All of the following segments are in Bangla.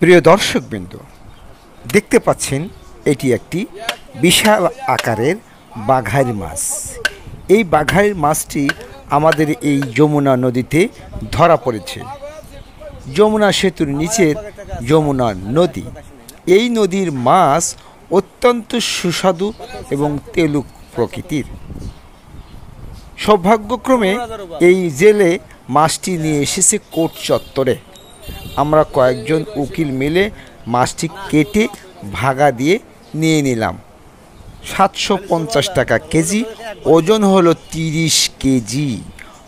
প্রিয় দর্শকবৃন্দ, দেখতে পাচ্ছেন এটি একটি বিশাল আকারের বাঘাইর মাছ। এই বাঘাইর মাছটি আমাদের এই যমুনা নদীতে ধরা পড়েছে। যমুনা সেতুর নিচের যমুনা নদী। এই নদীর মাছ অত্যন্ত সুস্বাদু এবং তেলুক প্রকৃতির। সৌভাগ্যক্রমে এই জেলে মাছটি নিয়ে এসেছে কোর্ট চত্বরে। আমরা কয়েকজন উকিল মিলে মাছটি কেটে ভাগা দিয়ে নিয়ে নিলাম। 750 টাকা কেজি, ওজন হলো 30 কেজি।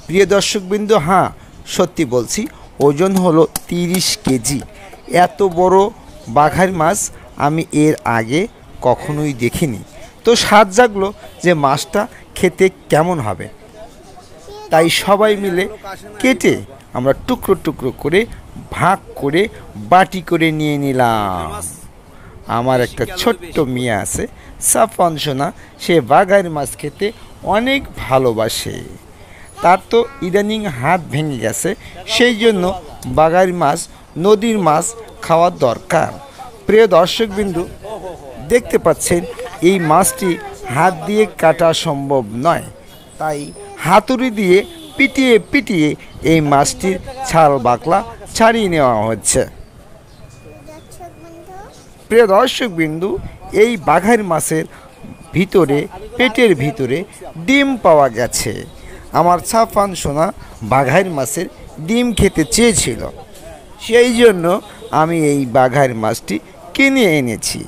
প্রিয় দর্শকবৃন্দ, হ্যাঁ সত্যি বলছি, ওজন হলো 30 কেজি। এত বড় বাঘার মাছ আমি এর আগে কখনোই দেখিনি। তো স্বাদ জাগলো যে মাছটা খেতে কেমন হবে। তাই সবাই মিলে কেটে আমরা টুকরো টুকরো করে ভাগ করে বাটি করে নিয়ে নিলাম। আমার একটা ছোট্ট মেয়ে আছে, সাফওয়ান সোনা, সে বাঘার মাছ খেতে অনেক ভালোবাসে। তার তো ইদানিং হাত ভেঙে গেছে, সেই জন্য বাঘার মাছ, নদীর মাছ খাওয়ার দরকার। প্রিয় দর্শকবিন্দু, দেখতে পাচ্ছেন এই মাছটি হাত দিয়ে কাটা সম্ভব নয়, তাই হাতুড়ি দিয়ে পিটিয়ে পিটিয়ে এই মাছটির ছাল বাকলা ছাড়িয়ে নেওয়া হচ্ছে। প্রিয় দর্শকবিন্দু, এই বাঘার মাছের ভিতরে, পেটের ভিতরে ডিম পাওয়া গেছে। আমার সাফওয়ান সোনা বাঘার মাছের ডিম খেতে চেয়েছিল, সেই জন্য আমি এই বাঘার মাছটি কিনে এনেছি।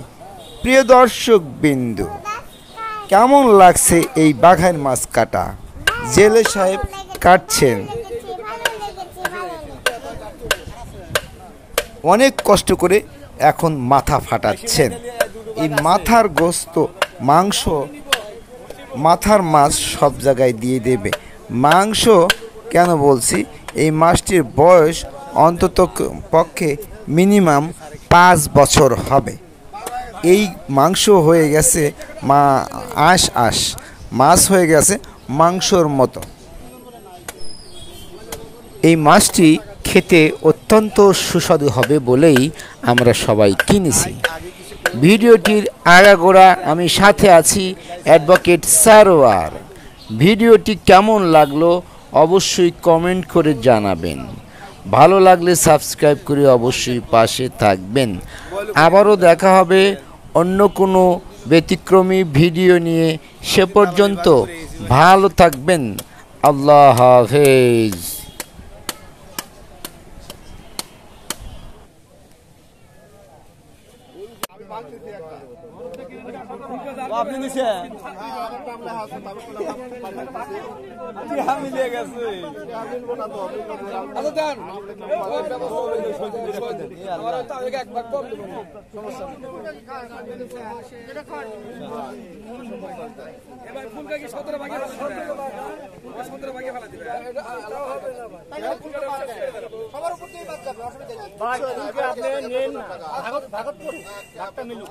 প্রিয় দর্শকবিন্দু, কেমন লাগছে এই বাঘার মাছ কাটা? জেলে সাহেব কাটছেন, অনেক কষ্ট করে এখন মাথা ফাটাচ্ছেন। এই মাথার গোস্ত, মাংস, মাথার মাছ সব জায়গায় দিয়ে দেবে। মাংস কেন বলছি, এই মাছটির বয়স অন্তত পক্ষে মিনিমাম 5 বছর হবে। এই মাংস হয়ে গেছে আঁশ মাছ হয়ে গেছে মাংসর মতো। এই মাছটি খেতে অত্যন্ত সুস্বাদু হবে বলেই আমরা সবাই কিনেছি। ভিডিওটির আগাগোড়া আমি সাথে আছি অ্যাডভোকেট সারোয়ার। ভিডিওটি কেমন লাগলো অবশ্যই কমেন্ট করে জানাবেন। ভালো লাগলে সাবস্ক্রাইব করে অবশ্যই পাশে থাকবেন। আবারও দেখা হবে অন্য কোনো ব্যতিক্রমী ভিডিও নিয়ে। সে পর্যন্ত ভালো থাকবেন। আল্লাহ হাফেজ। আপনি নিছেন আমি নিয়ে গেছি। আচ্ছা দেন, একবার কম দেবো, সমস্যা এবার ফুলকা কি 17 ভাগে 17 ভাগে ফেলা দিবে। সবার উপর দিয়ে বাদ যাবে, অসুবিধা নেই। আপনি নেন না, ভাগত করে ডাক্তার মিলু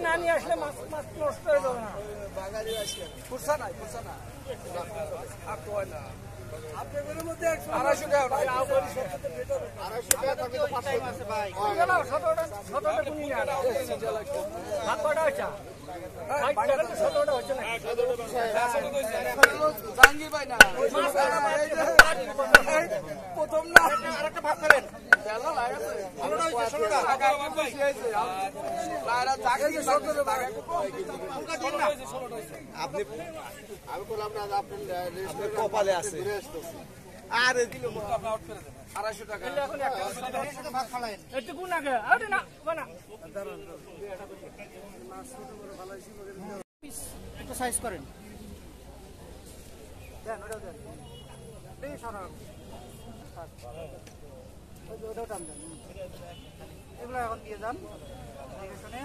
না নিয়ে আসলে মাছ নষ্ট হয়ে যাবে না। ফুরসা নাই, ফুরসা না, আপনাদের মধ্যে 250 টাকা, 250 টাকা থাকলে তো 500 আছে ভাই। 17টা কোনি না ভাত কটা হচ্ছে ভাই, 17টা হচ্ছে না। জাঙ্গি ভাই না প্রথম না, আরেকটা ভাত করেন। বেলা লাগাছে 16টা হচ্ছে, 16টা টাকা ভাই হইছে। লারা জাঙ্গি 17 টাকা উনকা দিন না। আপনি আমি বললাম না, আপনি কপালে আছে আরে দিল আপনি আউট করে দেন 250 টাকা। এখন একটা ভাত খালায়েন এটুকু না গে আরে না বানা একটা সাইজ করেন দেন, ওটা দেন বেশ সারা ওটাও টান দেন। এগুলো এখন দিয়ে যান দেখে শুনে,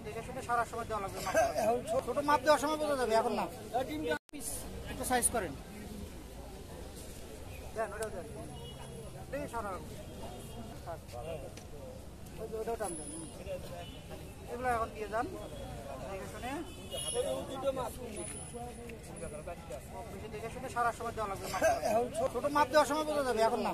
দেখে শুনে সারার সময় দেওয়া লাগবে। ছোট মাপ দেওয়ার সময় বোঝা যাবে, এখন না। একটু সাইজ করেন, দেন ওটাও দেন, সারা ওটাও টান দেন। এগুলো এখন দিয়ে যান দেখে শুনে, দেখে শুনে সারার সময় দেওয়া লাগবে। ছোট মাপ দেওয়ার সময় বোঝা যাবে, এখন না।